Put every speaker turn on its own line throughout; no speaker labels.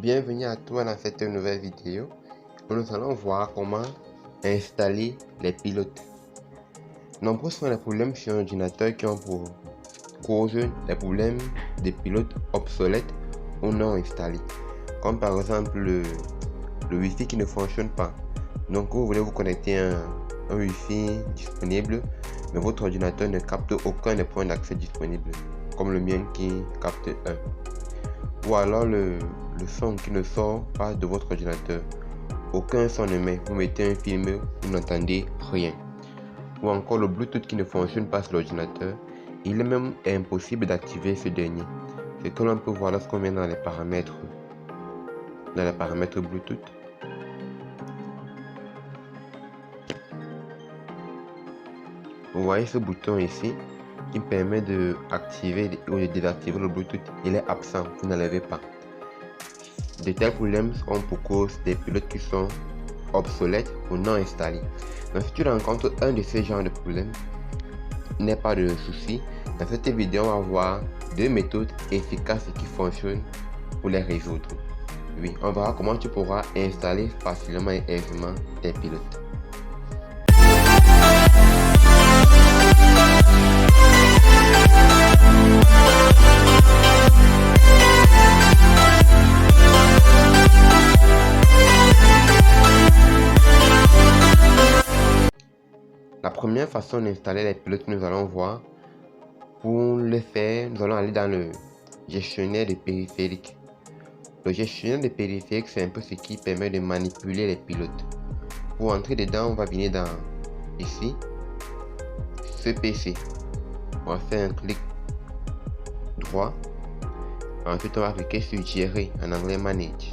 Bienvenue à toi dans cette nouvelle vidéo où nous allons voir comment installer les pilotes. Nombreux sont les problèmes sur un ordinateur qui ont pour cause des problèmes de pilotes obsolètes ou non installés, comme par exemple le Wi-Fi qui ne fonctionne pas. Donc vous voulez vous connecter à un Wi-Fi disponible, mais votre ordinateur ne capte aucun des points d'accès disponibles, comme le mien qui capte un. Ou alors le son qui ne sort pas de votre ordinateur. Aucun son émet. Vous mettez un film, vous n'entendez rien. Ou encore le Bluetooth qui ne fonctionne pas sur l'ordinateur. Il est même impossible d'activer ce dernier. Ce que l'on peut voir lorsqu'on vient dans les paramètres Bluetooth. Vous voyez ce bouton ici qui permet de activer ou de désactiver le Bluetooth. Il est absent, vous ne l'avez pas. De tels problèmes ont pour cause des pilotes qui sont obsolètes ou non installés. Donc si tu rencontres un de ces genres de problèmes, n'est pas de souci. Dans cette vidéo, on va voir deux méthodes efficaces qui fonctionnent pour les résoudre. Oui, on verra comment tu pourras installer facilement et aisément tes pilotes. La première façon d'installer les pilotes que nous allons voir, pour le faire, nous allons aller dans le gestionnaire de périphériques. Le gestionnaire de périphériques, c'est un peu ce qui permet de manipuler les pilotes. Pour entrer dedans, on va venir dans ici, ce PC. On va faire un clic droit. Ensuite, on va cliquer sur Gérer, en anglais Manage.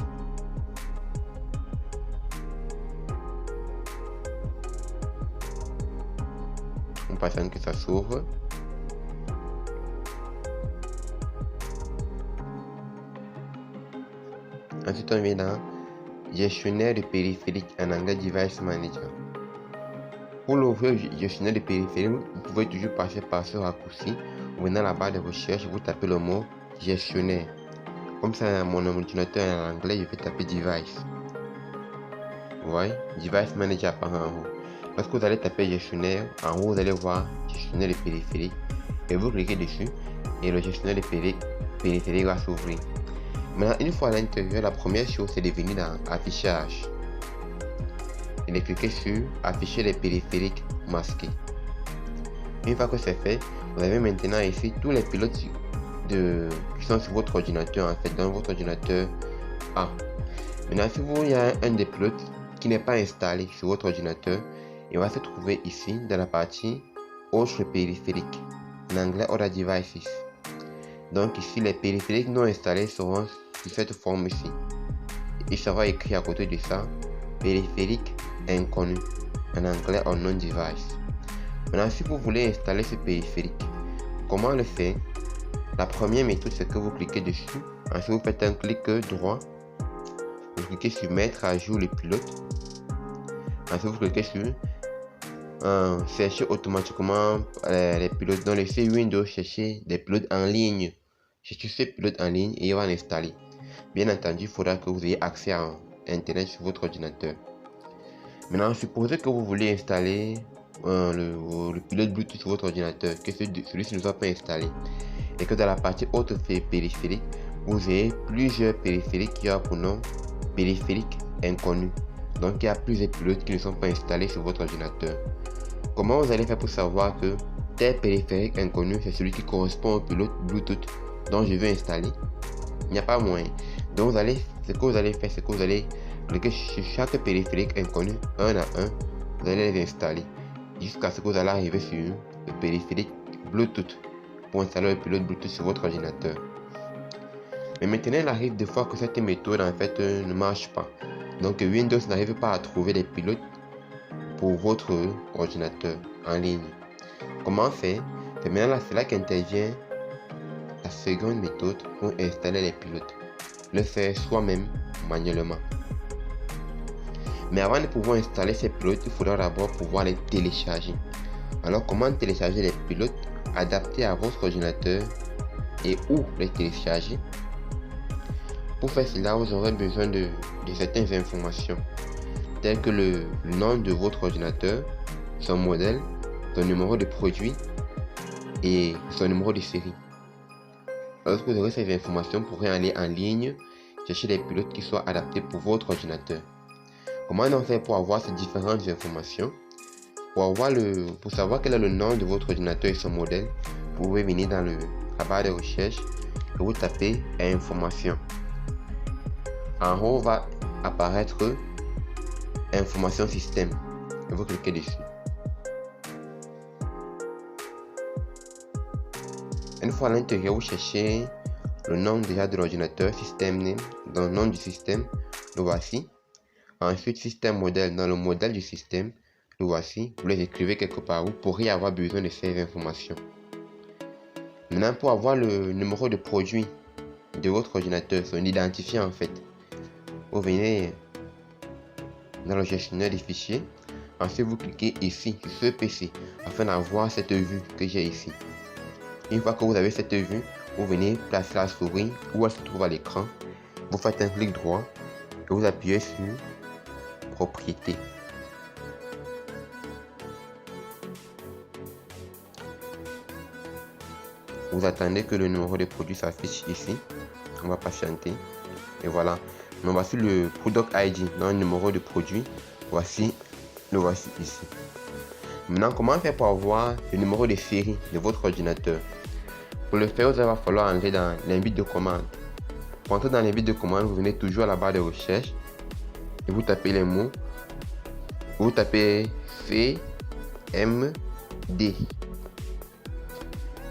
On patiente que ça s'ouvre. Ensuite, on vient dans Gestionnaire de périphériques, en anglais Device Manager. Pour l'ouvrir gestionnaire de périphériques, vous pouvez toujours passer par ce raccourci. Vous venez à la barre de recherche, vous tapez le mot gestionnaire. Comme ça, mon ordinateur est en anglais, je vais taper Device. Vous voyez, Device Manager apparaît en haut. Lorsque vous allez taper gestionnaire, en haut vous allez voir gestionnaire de périphériques et vous cliquez dessus et le gestionnaire de périphériques va s'ouvrir. Maintenant, une fois à l'intérieur, la première chose c'est de venir dans affichage et de cliquer sur afficher les périphériques masqués. Une fois que c'est fait, vous avez maintenant ici tous les pilotes qui sont sur votre ordinateur, en fait dans votre ordinateur A. Maintenant, si il y a un des pilotes qui n'est pas installé sur votre ordinateur, il va se trouver ici dans la partie autres périphériques, en anglais Other Devices. Donc ici les périphériques non installés seront sous cette forme ici. Il sera écrit à côté de ça périphérique inconnu, en anglais Unknown Device. Maintenant, si vous voulez installer ce périphérique, comment le faire? La première méthode c'est que vous cliquez dessus, ensuite vous faites un clic droit, vous cliquez sur mettre à jour le pilote, ensuite vous cliquez sur chercher automatiquement les pilotes. Dans le C Windows, chercher des pilotes en ligne. Cherchez ce pilote en ligne et il va l'installer. Bien entendu, il faudra que vous ayez accès à Internet sur votre ordinateur. Maintenant, supposez que vous voulez installer le pilote Bluetooth sur votre ordinateur, que celui-ci ne soit pas installé, et que dans la partie autre périphérique, vous avez plusieurs périphériques qui ont pour nom périphérique inconnu. Donc il y a plusieurs pilotes qui ne sont pas installés sur votre ordinateur. Comment vous allez faire pour savoir que tel périphérique inconnu c'est celui qui correspond au pilote Bluetooth dont je veux installer? Il n'y a pas moyen. Donc ce que vous allez faire, c'est que vous allez cliquer sur chaque périphérique inconnu un à un. Vous allez les installer jusqu'à ce que vous allez arriver sur le périphérique Bluetooth pour installer le pilote Bluetooth sur votre ordinateur. Mais maintenant, il arrive des fois que cette méthode en fait ne marche pas. Donc Windows n'arrive pas à trouver les pilotes pour votre ordinateur en ligne. Comment faire? C'est maintenant là qu'intervient la seconde méthode pour installer les pilotes. Le faire soi-même manuellement. Mais avant de pouvoir installer ces pilotes, il faudra d'abord pouvoir les télécharger. Alors comment télécharger les pilotes adaptés à votre ordinateur et où les télécharger? Pour faire cela, vous aurez besoin de certaines informations, telles que le nom de votre ordinateur, son modèle, son numéro de produit et son numéro de série. Lorsque vous aurez ces informations, vous pourrez aller en ligne chercher des pilotes qui soient adaptés pour votre ordinateur. Comment on fait pour avoir ces différentes informations? Pour savoir quel est le nom de votre ordinateur et son modèle, vous pouvez venir dans la barre de recherche et vous tapez information. En haut va apparaître information système et vous cliquez dessus. Une fois à l'intérieur, vous cherchez le nom déjà de l'ordinateur, système name, dans le nom du système, le voici. Ensuite, système modèle, dans le modèle du système, le voici. Vous les écrivez quelque part, vous pourriez avoir besoin de ces informations. Maintenant, pour avoir le numéro de produit de votre ordinateur, son identifiant en fait, vous venez dans le gestionnaire des fichiers. Ensuite, vous cliquez ici sur ce PC afin d'avoir cette vue que j'ai ici. Une fois que vous avez cette vue, vous venez placer la souris où elle se trouve à l'écran. Vous faites un clic droit et vous appuyez sur Propriétés. Vous attendez que le numéro de produit s'affiche ici. On va patienter. Et voilà. Donc voici le Product ID, dans le numéro de produit. Voici ici. Maintenant, comment faire pour avoir le numéro de série de votre ordinateur? Pour le faire, il va falloir entrer dans l'invite de commande. Pour entrer dans l'invite de commande, vous venez toujours à la barre de recherche et vous tapez les mots. Vous tapez CMD.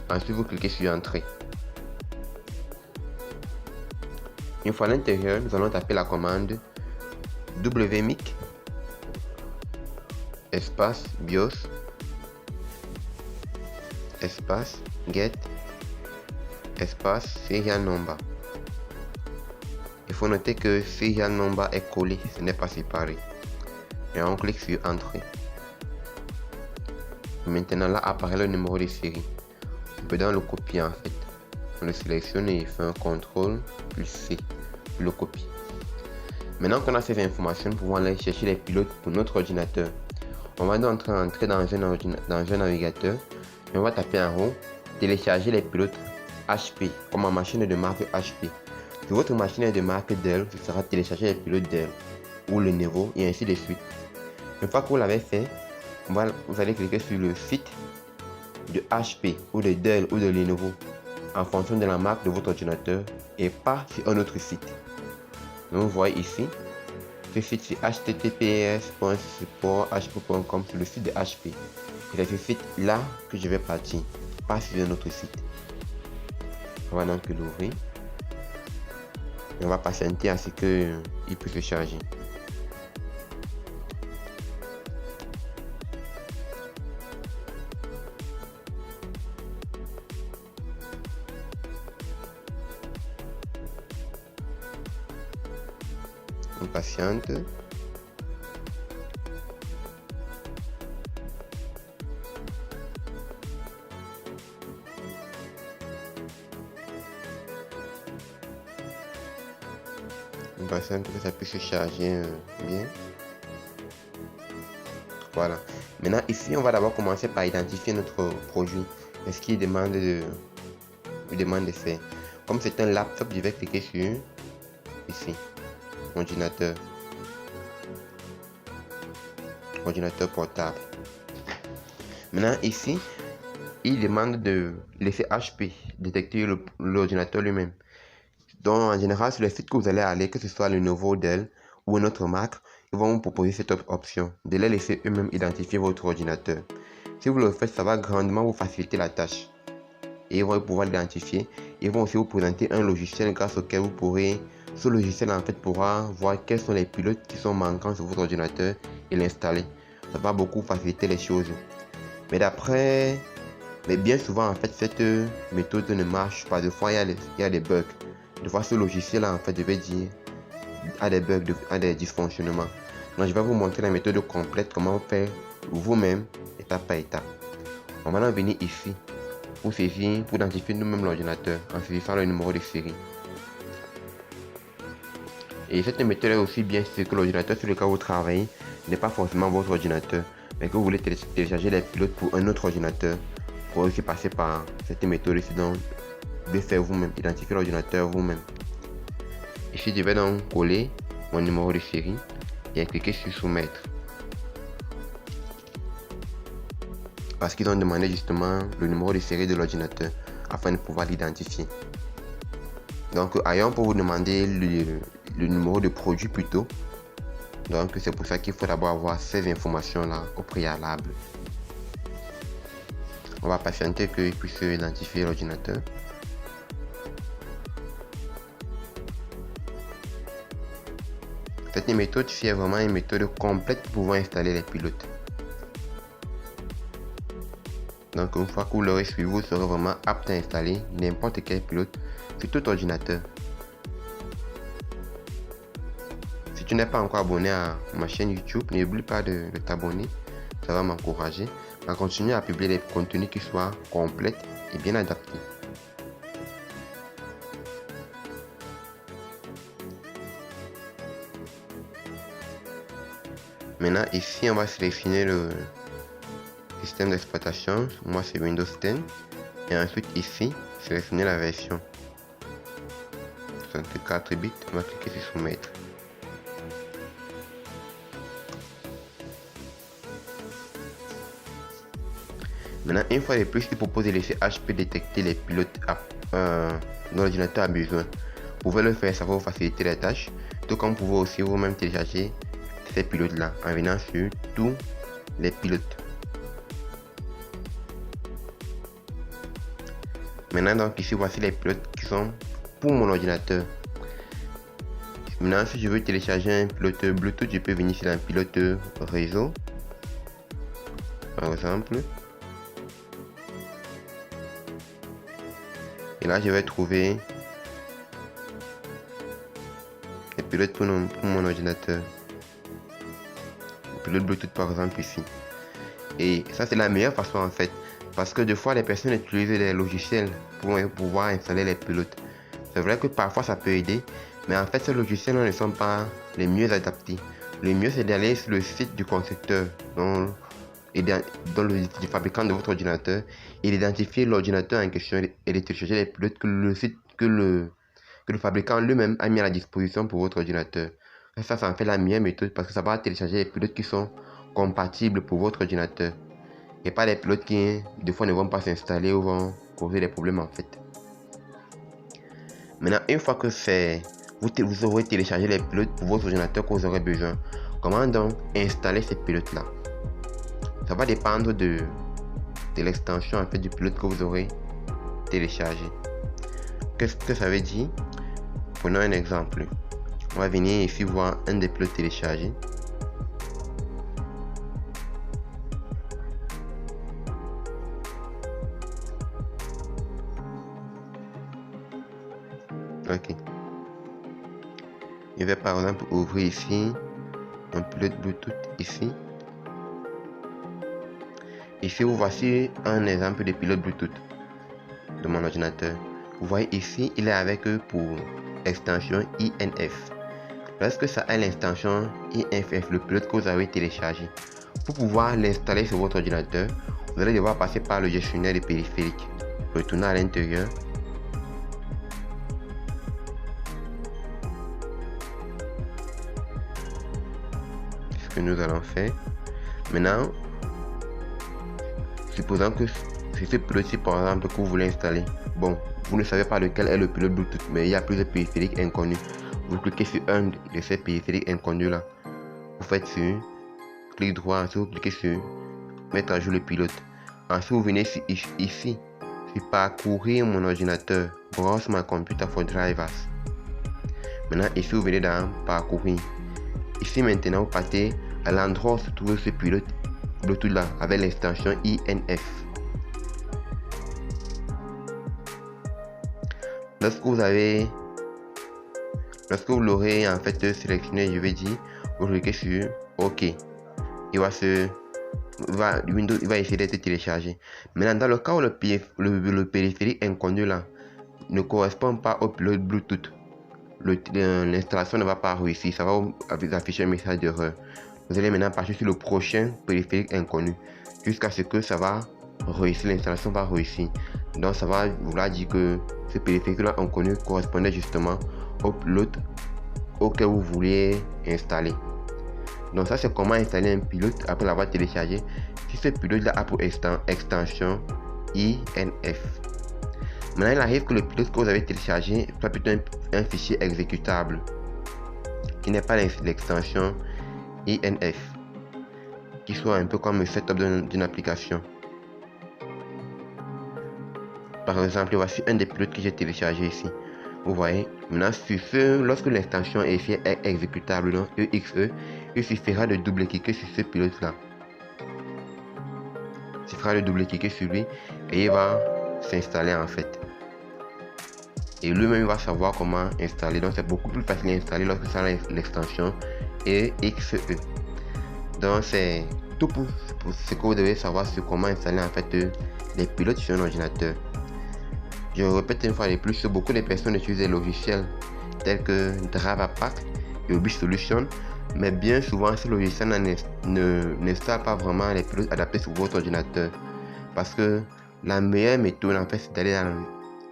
Ensuite, vous cliquez sur Entrée. Une fois à l'intérieur, nous allons taper la commande wmic espace BIOS espace get espace serial number. Il faut noter que serial number est collé, ce n'est pas séparé. Et on clique sur Entrée. Maintenant là apparaît le numéro de série. On peut dans le copier en fait. On le sélectionne et fait un CTRL plus C pour le copier. Maintenant qu'on a ces informations, nous pouvons aller chercher les pilotes pour notre ordinateur. On va donc entrer dans un navigateur et on va taper en haut télécharger les pilotes HP comme en machine de marque HP. Si votre machine est de marque Dell, ce sera télécharger les pilotes Dell ou Lenovo et ainsi de suite. Une fois que vous l'avez fait, vous allez cliquer sur le site de HP ou de Dell ou de Lenovo en fonction de la marque de votre ordinateur et pas sur un autre site. Donc vous voyez ici, ce site c'est https://support.hp.com, sur le site de HP. C'est ce site là que je vais partir, pas sur un autre site. On va donc l'ouvrir et on va patienter ainsi que il peut se charger. On patiente. On patiente que ça puisse se charger bien. Voilà. Maintenant ici, on va d'abord commencer par identifier notre produit. Est-ce qu'il demande de faire? Comme c'est un laptop, je vais cliquer sur ici. Ordinateur portable. Maintenant ici, il demande de laisser HP détecter l'ordinateur lui-même. Donc en général, sur les sites que vous allez aller, que ce soit le nouveau Dell ou une autre marque, ils vont vous proposer cette option de les laisser eux-mêmes identifier votre ordinateur. Si vous le faites, ça va grandement vous faciliter la tâche et ils vont pouvoir l'identifier. Ils vont aussi vous présenter un logiciel grâce auquel vous pourrez, ce logiciel en fait pourra voir quels sont les pilotes qui sont manquants sur votre ordinateur et l'installer. Ça va beaucoup faciliter les choses. Mais bien souvent en fait cette méthode ne marche pas. Des fois il y a des bugs. Des fois ce logiciel en fait, je vais dire, a des bugs, a des dysfonctionnements. Donc je vais vous montrer la méthode complète, comment faire vous-même étape par étape. On va donc venir ici pour identifier nous-mêmes l'ordinateur en saisissant le numéro de série. Et cette méthode est aussi bien si que l'ordinateur sur lequel vous travaillez n'est pas forcément votre ordinateur, mais que vous voulez télécharger les pilotes pour un autre ordinateur. Vous pouvez aussi passer par cette méthode ici, donc vous devez faire vous-même, identifier l'ordinateur vous-même. Ici, je vais donc coller mon numéro de série et cliquer sur soumettre. Parce qu'ils ont demandé justement le numéro de série de l'ordinateur afin de pouvoir l'identifier. Donc ailleurs pour vous demander le numéro de produit plutôt. Donc c'est pour ça qu'il faut d'abord avoir ces informations là au préalable. On va patienter qu'il puisse identifier l'ordinateur. Cette méthode est vraiment une méthode complète pour pouvoir installer les pilotes. Donc une fois que vous l'aurez suivi, vous serez vraiment apte à installer n'importe quel pilote sur tout ordinateur. Si tu n'es pas encore abonné à ma chaîne YouTube, n'oublie pas de t'abonner, ça va m'encourager à continuer à publier des contenus qui soient complets et bien adaptés. Maintenant ici on va sélectionner le système d'exploitation, moi c'est Windows 10, et ensuite ici sélectionner la version 64 bits, on va cliquer sur soumettre. Maintenant une fois de plus, il propose de laisser HP détecter les pilotes dont l'ordinateur a besoin. Vous pouvez le faire, ça va vous faciliter la tâche, tout comme vous pouvez aussi vous-même télécharger ces pilotes là en venant sur tous les pilotes. Maintenant donc ici voici les pilotes qui sont pour mon ordinateur. Maintenant si je veux télécharger un pilote Bluetooth, je peux venir sur un pilote réseau par exemple. Et là je vais trouver les pilotes pour mon ordinateur. Le pilote Bluetooth par exemple ici. Et ça c'est la meilleure façon en fait. Parce que des fois les personnes utilisent des logiciels pour pouvoir installer les pilotes. C'est vrai que parfois ça peut aider, mais en fait ces logiciels ne sont pas les mieux adaptés. Le mieux c'est d'aller sur le site du constructeur, dans le fabricant de votre ordinateur, et d'identifier l'ordinateur en question et de télécharger les pilotes que le fabricant lui-même a mis à la disposition pour votre ordinateur. Ça en fait la meilleure méthode parce que ça va télécharger les pilotes qui sont compatibles pour votre ordinateur. Et pas les pilotes qui des fois ne vont pas s'installer ou vont causer des problèmes en fait. Maintenant une fois que vous aurez téléchargé les pilotes pour votre ordinateur que vous aurez besoin, comment donc installer ces pilotes là? Ça va dépendre de l'extension en fait du pilote que vous aurez téléchargé. Qu'est-ce que ça veut dire? Prenons un exemple. On va venir ici voir un des pilotes téléchargés. Ok. Je vais par exemple ouvrir ici un pilote Bluetooth ici. Ici vous voici un exemple de pilote Bluetooth de mon ordinateur. Vous voyez ici il est avec pour extension INF. Lorsque ça a l'extension INF, le pilote que vous avez téléchargé, pour pouvoir l'installer sur votre ordinateur, vous allez devoir passer par le gestionnaire de périphériques. Retourner à l'intérieur. Ce que nous allons faire. Maintenant, supposons que c'est ce pilote-ci par exemple que vous voulez installer. Bon, vous ne savez pas lequel est le pilote Bluetooth, mais il y a plusieurs périphériques inconnus. Vous cliquez sur un de ces périphériques inconnus là. Vous faites sur clic droit, ensuite vous cliquez sur mettre à jour le pilote. Ensuite vous venez ici sur parcourir mon ordinateur, browse my computer for drivers. Maintenant ici vous venez dans parcourir. Ici maintenant vous partez à l'endroit où se trouve ce pilote Bluetooth là avec l'extension INF. Lorsque vous l'aurez en fait sélectionné, je vais dire, vous cliquez sur OK. Windows va essayer d'être téléchargé. Maintenant, dans le cas où le périphérique inconnu là ne correspond pas au pilote Bluetooth, l'installation ne va pas réussir, ça va vous afficher un message d'erreur. Vous allez maintenant partir sur le prochain périphérique inconnu jusqu'à ce que ça va réussir, l'installation va réussir. Donc ça va vouloir dire que ce périphérique-là inconnu correspondait justement au pilote auquel vous vouliez installer. Donc ça, c'est comment installer un pilote après l'avoir téléchargé. Si ce pilote-là a pour extension INF. Maintenant, il arrive que le pilote que vous avez téléchargé soit plutôt un fichier exécutable qui n'est pas l'extension INF, qui soit un peu comme le setup d'une application. Par exemple, voici un des pilotes que j'ai téléchargé ici. Vous voyez, maintenant lorsque l'extension est exécutable, donc EXE, il suffira de double-cliquer sur ce pilote-là. Il suffira de double-cliquer sur lui et il va s'installer en fait. Et lui-même va savoir comment installer. Donc c'est beaucoup plus facile à installer lorsque ça a l'extension EXE. Donc c'est tout pour ce que vous devez savoir sur comment installer en fait les pilotes sur un ordinateur. Je répète une fois de plus, beaucoup de personnes utilisent des logiciels tels que Dravapack et Ubisolution, mais bien souvent ces logiciels n'installent pas vraiment les pilotes adaptés sur votre ordinateur. Parce que la meilleure méthode en fait, c'est d'aller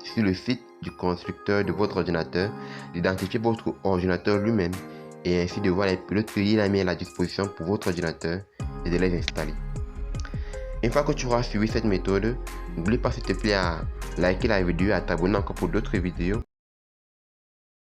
sur le site du constructeur de votre ordinateur, d'identifier votre ordinateur lui-même et ainsi de voir les pilotes qu'il a mis à la disposition pour votre ordinateur et de les installer. Une fois que tu auras suivi cette méthode, n'oublie pas s'il te plaît à liker la vidéo et à t'abonner encore pour d'autres vidéos